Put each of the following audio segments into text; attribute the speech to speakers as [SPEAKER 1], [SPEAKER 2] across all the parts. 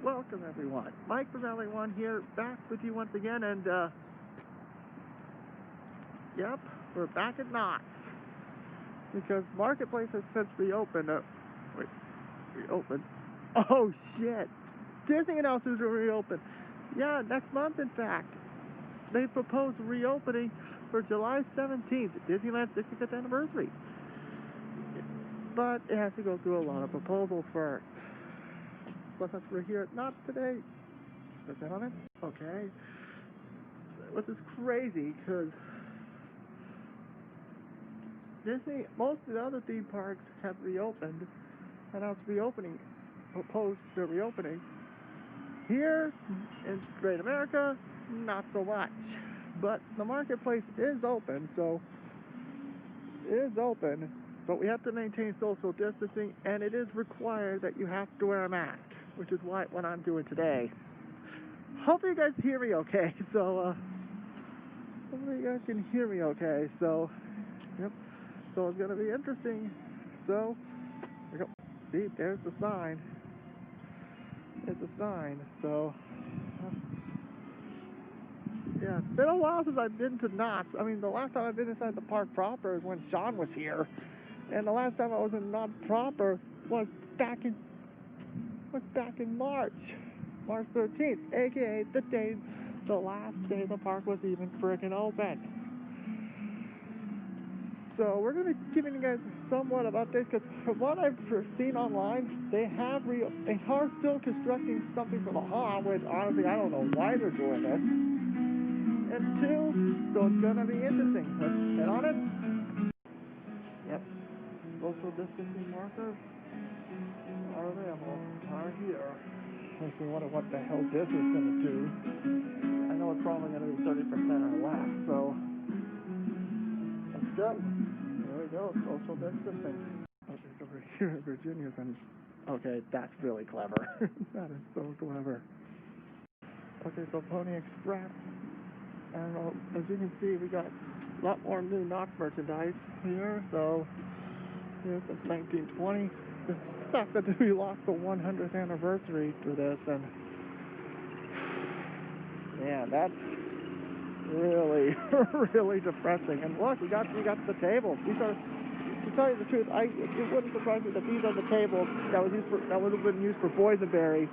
[SPEAKER 1] welcome everyone. Mike from LA1 here, back with you once again, and yep, we're back at Knott because Marketplace has since reopened. Reopened? Oh shit! Disney announced it was reopened. Yeah, next month in fact. They proposed reopening for July 17th, Disneyland's 65th anniversary. But it has to go through a lot of proposals first. But since we're here at Knott today, gentlemen, okay, which is crazy because Disney, most of the other theme parks have reopened, announced reopening, proposed their reopening. Here in Great America, not so much. But the Marketplace is open, so it is open, but we have to maintain social distancing, and it is required that you have to wear a mask, which is what I'm doing today. Hopefully you guys hear me okay. So, hopefully you guys can hear me okay. So, yep. So it's gonna be interesting. So, there we go. See, there's the sign. There's the sign. So, yeah, it's been a while since I've been to Knott. I mean, the last time I've been inside the park proper is when Sean was here, and the last time I was in Knott proper was back in March 13th, aka the last day the park was even freaking open. So we're going to be giving you guys somewhat of updates, because from what I've seen online, they are still constructing something for the hall, which honestly I don't know why they're doing this. And two, so it's going to be interesting. Let's get on it. Yep, social distancing markers are available, are here. Makes me wonder what the hell this is going to do. I know it's probably going to be 30% or less, so let's go. There we go, social distancing. Okay, so we're here in Virginia, and okay, that's really clever. That is so clever. Okay, so Pony Express. And as you can see, we got a lot more new Knott merchandise here. So, here since 1920. The fact that we lost the 100th anniversary to this, and man, that's really, really depressing. And look, we got the tables. These are, to tell you the truth, it wouldn't surprise me that these are the tables that would have been used for boysenberry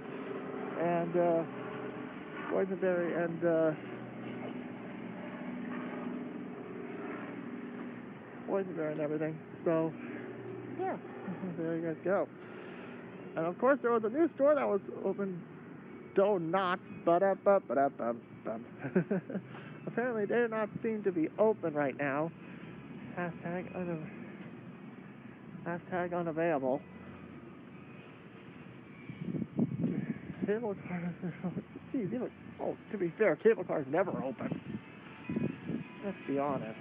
[SPEAKER 1] and and everything. So, yeah, there you guys go. And of course, there was a new store that was open, though not. Apparently, they're not seem to be open right now. Hashtag unavailable. Cable cars. Geez, to be fair, cable cars never open. Let's be honest.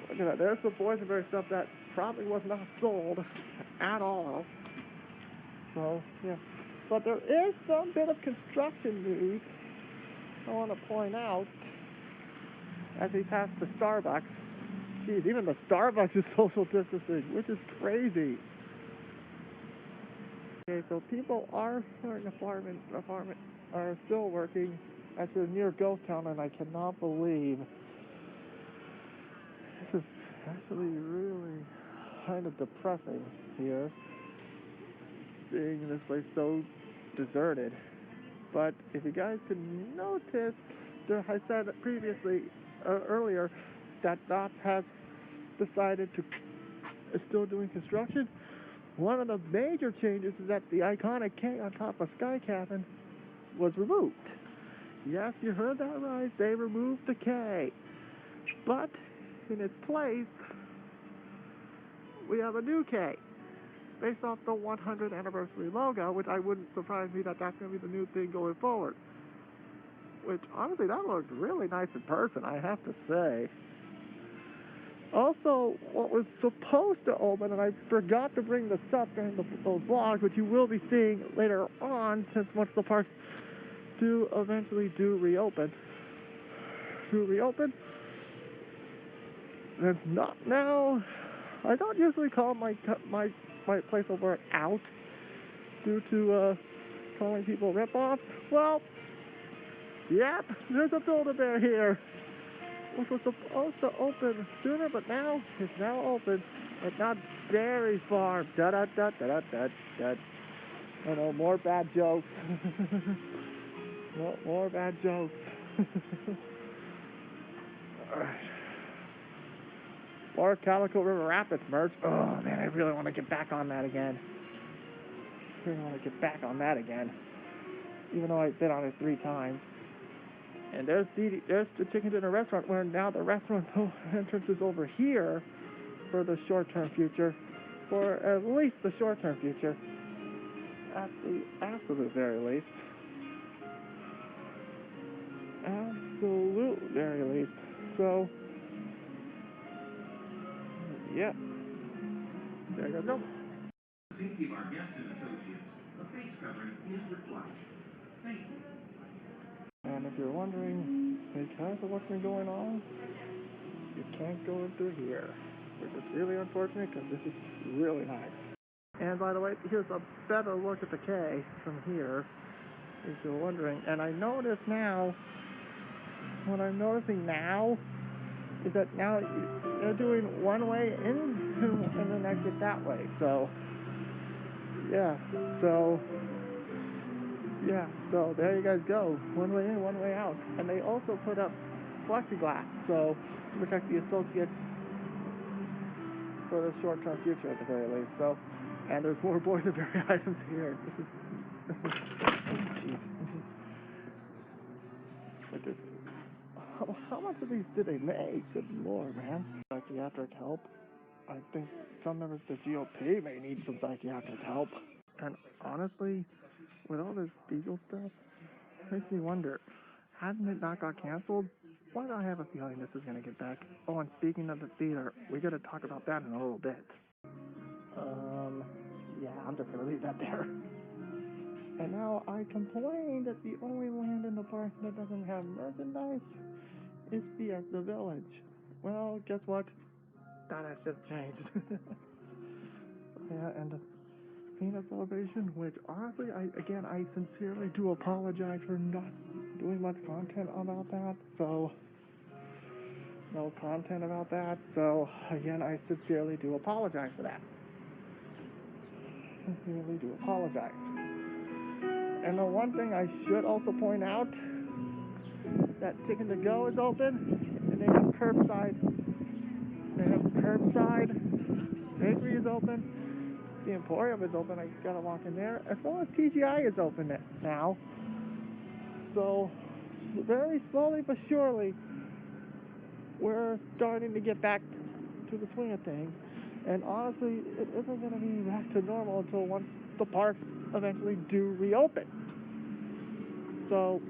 [SPEAKER 1] Look at that. There's some boysenberry stuff that probably was not sold at all. So, yeah. But there is some bit of construction news I want to point out as we pass the Starbucks. Geez, even the Starbucks is social distancing, which is crazy. Okay, so people are starting apartment are still working actually near Ghost Town, and I cannot believe this is actually really kind of depressing here, seeing this place so deserted. But if you guys can notice, I said previously, earlier, that Knott has decided to is still doing construction. One of the major changes is that the iconic K on top of Sky Cabin was removed. Yes, you heard that right. They removed the K. But in its place, we have a new K based off the 100th anniversary logo, which I wouldn't surprise me that that's going to be the new thing going forward. Which, honestly, that looked really nice in person, I have to say. Also, what was supposed to open, and I forgot to bring this up during those vlogs, which you will be seeing later on, since once the parks do eventually reopen. It's not now. I don't usually call my my place will burn out due to calling people rip-offs. Well, yep, there's a Build-A-Bear here, which was supposed to open sooner, but now it's now open, but not very far. Da-da-da-da-da-da-da. Oh no, more bad jokes. No, more bad jokes. Or Calico River Rapids merch. Oh man, I really want to get back on that again. Even though I've been on it 3 times. And there's the chicken dinner restaurant, where now the restaurant entrance is over here for the short-term future. For at least the short-term future. At the absolute very least. Absolute very least. So, yeah. There you go.
[SPEAKER 2] Safety of our guests and associates. A face covering is required. Thank you.
[SPEAKER 1] And if you're wondering, because of what's been going on, you can't go in through here, which is really unfortunate because this is really nice. And by the way, here's a better look at the K from here, if you're wondering. And I notice now, what I'm noticing now is that now they're doing one way in and then exit that way. So, yeah. So there you guys go. One way in, one way out. And they also put up plexiglass, so to protect the associates for the short-term future at the very least. So, and there's more boysenberry items here. This is jeez. But this, how much of these did they make? Good Lord, man. Psychiatric help. I think some members of the GOP may need some psychiatric help. And honestly, with all this diesel stuff, it makes me wonder, hasn't it not got canceled? Why do I have a feeling this is going to get back? Oh, and speaking of the theater, we got to talk about that in a little bit. Yeah, I'm just going to leave that there. And now I complain that the only land in the park that doesn't have merchandise is the Village. Well, guess what? That has just changed. Yeah, and the peanut celebration, which honestly, I sincerely do apologize for not doing much content about that. So, no content about that. So, again, I sincerely do apologize for that. Sincerely do apologize. And the one thing I should also point out, that Chicken to Go is open, and they have curbside. Bakery is open. The Emporium is open. I gotta walk in there. As well as TGI is open now. So, very slowly but surely, we're starting to get back to the swing of things. And honestly, it isn't going to be back to normal until once the parks eventually do reopen. So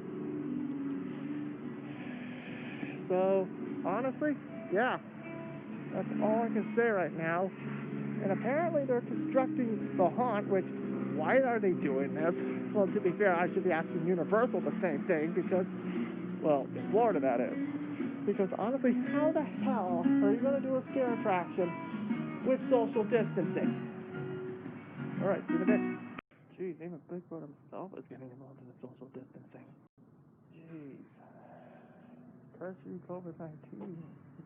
[SPEAKER 1] honestly, yeah, that's all I can say right now. And apparently they're constructing the Haunt, which, why are they doing this? Well, to be fair, I should be asking Universal the same thing, because, well, in Florida that is. Because honestly, how the hell are you going to do a scare attraction with social distancing? Alright, see you in a bit. Jeez, even Bigfoot himself is getting involved in the social distancing. Jeez. Curse you, COVID-19.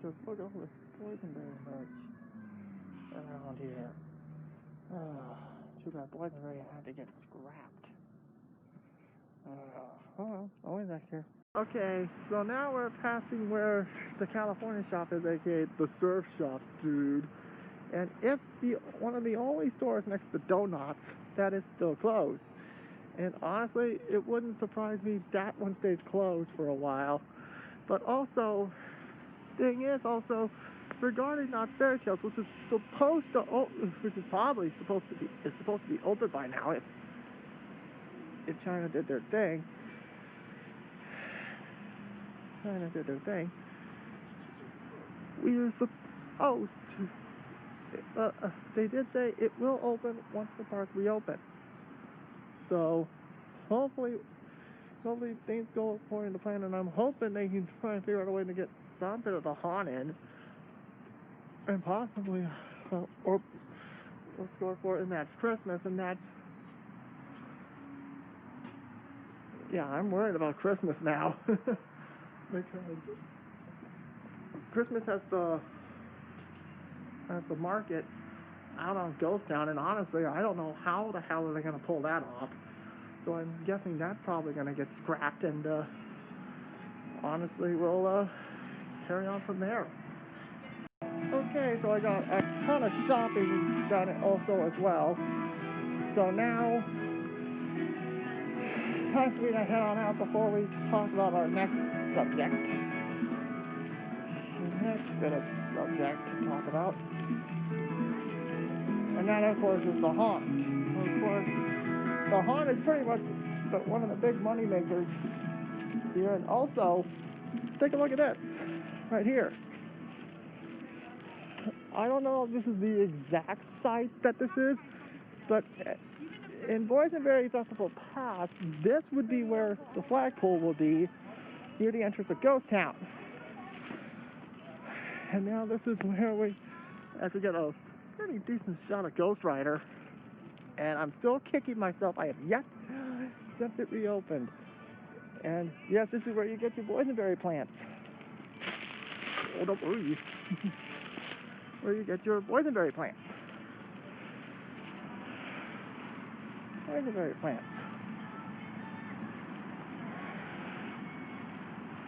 [SPEAKER 1] Just look at all this boysenberry merch around here. Too bad boysenberry had to get scrapped. Oh, always back here. Okay, so now we're passing where the California shop is, aka the surf shop, dude. And it's one of the only stores next to Donuts that is still closed. And honestly, it wouldn't surprise me that one stays closed for a while. But also, thing is also, regarding Knott's Fairy Tales, which is supposed to, which is probably supposed to be open by now if China did their thing. We are supposed to. They did say it will open once the park reopen. So, hopefully things go according to plan, and I'm hoping they can try and figure out a way to get some bit of the Haunt in, and possibly, or store for, and that's Christmas, and that's, yeah, I'm worried about Christmas now. Because Christmas has the market out on Ghost Town, and honestly, I don't know how the hell are they going to pull that off. So I'm guessing that's probably going to get scrapped, and honestly, we'll carry on from there. Okay, so I got a ton of shopping done also as well. So now, time for me to head on out before we talk about our next subject. The next bit of subject to talk about. And that, of course, is the haunt. Of course, the haunt is pretty much one of the big money makers here. And also, take a look at this right here. I don't know if this is the exact site that this is, but in Boysenberry Festival Pass, this would be where the flagpole will be near the entrance of Ghost Town. And now this is where we actually get a pretty decent shot of Ghost Rider. And I'm still kicking myself. I have yet since it reopened. And yes, this is where you get your boysenberry plants. Oh, don't worry. Where you get your boysenberry plants. Boysenberry plants.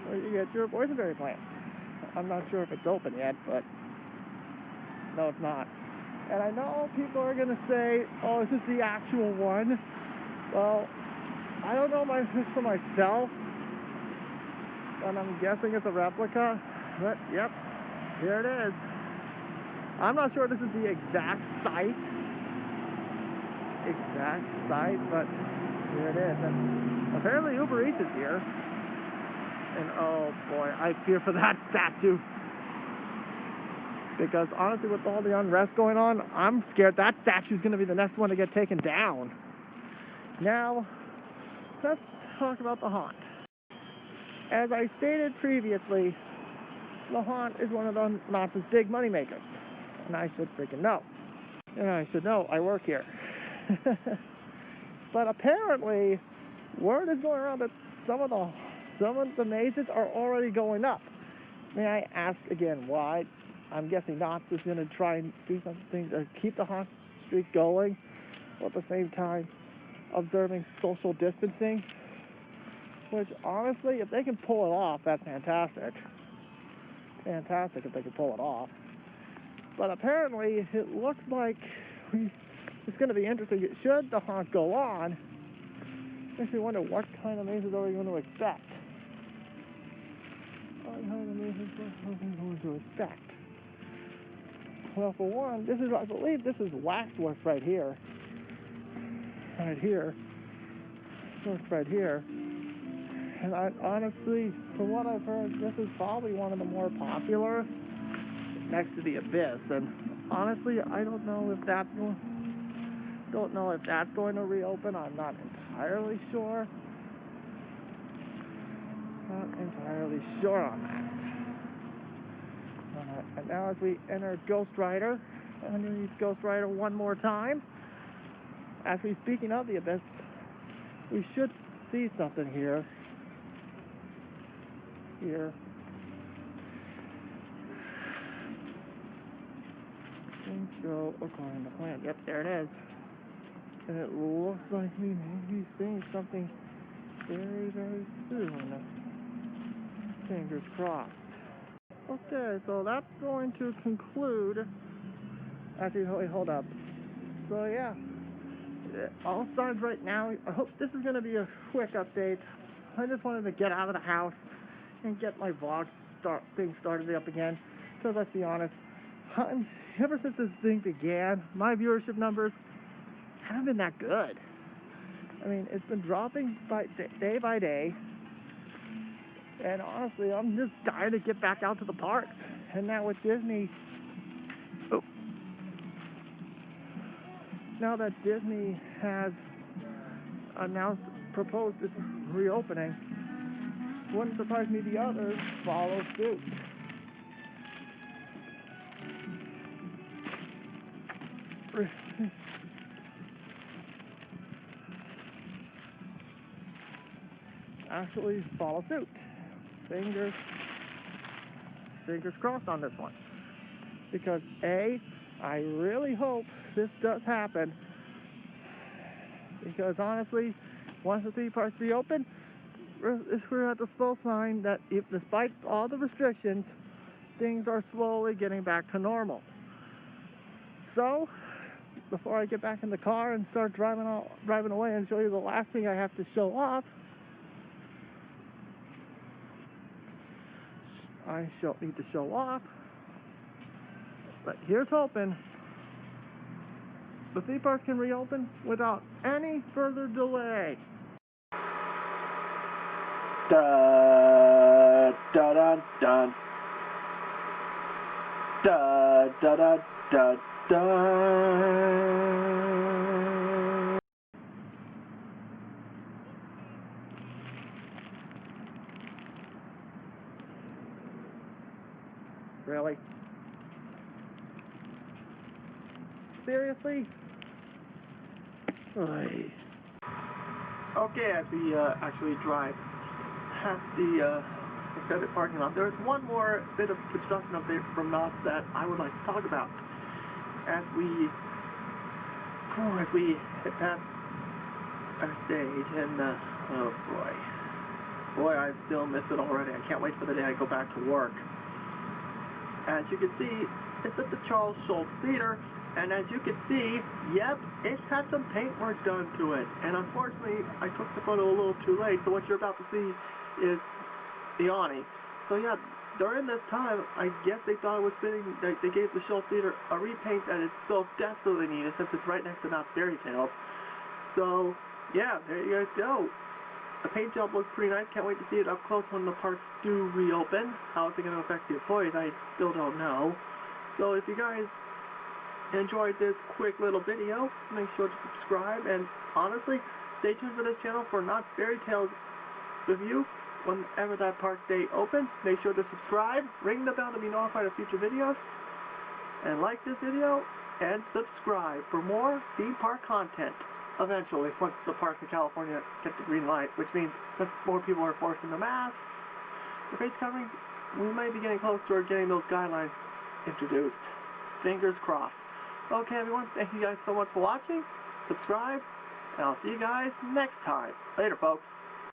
[SPEAKER 1] Where you get your boysenberry plants. I'm not sure if it's open yet, but no, it's not. And I know people are going to say, oh, is this the actual one? Well, I don't know this for myself, and I'm guessing it's a replica, but yep, here it is. I'm not sure this is the exact site, but here it is. And apparently Uber Eats is here. And oh boy, I fear for that statue. Because honestly, with all the unrest going on, I'm scared that statue's going to be the next one to get taken down. Now, let's talk about the haunt. As I stated previously, the haunt is one of the Knott's big money makers. And I should freaking know. And I should know, I work here. But apparently, word is going around that some of the mazes are already going up. May I ask again why? I'm guessing Knott's is going to try and do something to keep the haunt streak going, while at the same time observing social distancing. Which, honestly, if they can pull it off, that's fantastic. Fantastic if they can pull it off. But apparently, it looks like it's going to be interesting. Should the haunt go on, makes me wonder what kind of mazes are we going to expect. What kind of mazes are we going to expect? Well, for one, I believe this is waxwork right here. Right here. Right here. And honestly, from what I've heard, this is probably one of the more popular next to the Abyss. And honestly, I don't know if that's going to reopen. I'm not entirely sure. Not entirely sure on that. And now as we enter Ghost Rider, underneath Ghost Rider one more time. Actually, speaking of the Abyss, we should see something here. Things go according to plan. Yep, there it is. And it looks like we may be seeing something very, very soon. Fingers crossed. Okay, so that's going to conclude. Actually, wait, hold up. So yeah, all signs right now. I hope this is going to be a quick update. I just wanted to get out of the house and get my vlog thing started up again. Because let's be honest, ever since this thing began, my viewership numbers haven't been that good. I mean, it's been dropping day by day. And honestly, I'm just dying to get back out to the park. And now with Disney, now that Disney has proposed this reopening, wouldn't surprise me the others follow suit. actually follow suit. Fingers crossed on this one. Because A, I really hope this does happen. Because honestly, once the theme parks reopen, we're at the slow sign that if, despite all the restrictions, things are slowly getting back to normal. So, before I get back in the car and start driving away and show you the last thing I have to show off, I need to show off. But here's hoping the theme park can reopen without any further delay. Da da da da da da da da da. Really? Seriously? Oy. Okay, as we actually drive past the extended parking lot, there's one more bit of construction update from Knott that I would like to talk about. As we hit past our stage, and oh boy, I still miss it already. I can't wait for the day I go back to work. As you can see, it's at the Soule Theater, and as you can see, yep, it's had some paint work done to it. And unfortunately, I took the photo a little too late, so what you're about to see is the awning. So yeah, during this time, I guess they thought it was fitting, they gave the Soule Theater a repaint that it's so desperately needed since it's right next to Knott's Fairy Tales. So yeah, there you guys go. The paint job looks pretty nice. Can't wait to see it up close when the parks do reopen. How is it going to affect the employees? I still don't know. So if you guys enjoyed this quick little video, make sure to subscribe. And honestly, stay tuned for this channel for Knott's Fairy Tales review. Whenever that park day opens, make sure to subscribe, ring the bell to be notified of future videos, and like this video, and subscribe for more theme park content. Eventually, once the parks in California get the green light, which means since more people are forcing the mask, the face coverings, we might be getting close to getting those guidelines introduced. Fingers crossed. Okay, everyone, thank you guys so much for watching. Subscribe, and I'll see you guys next time. Later, folks.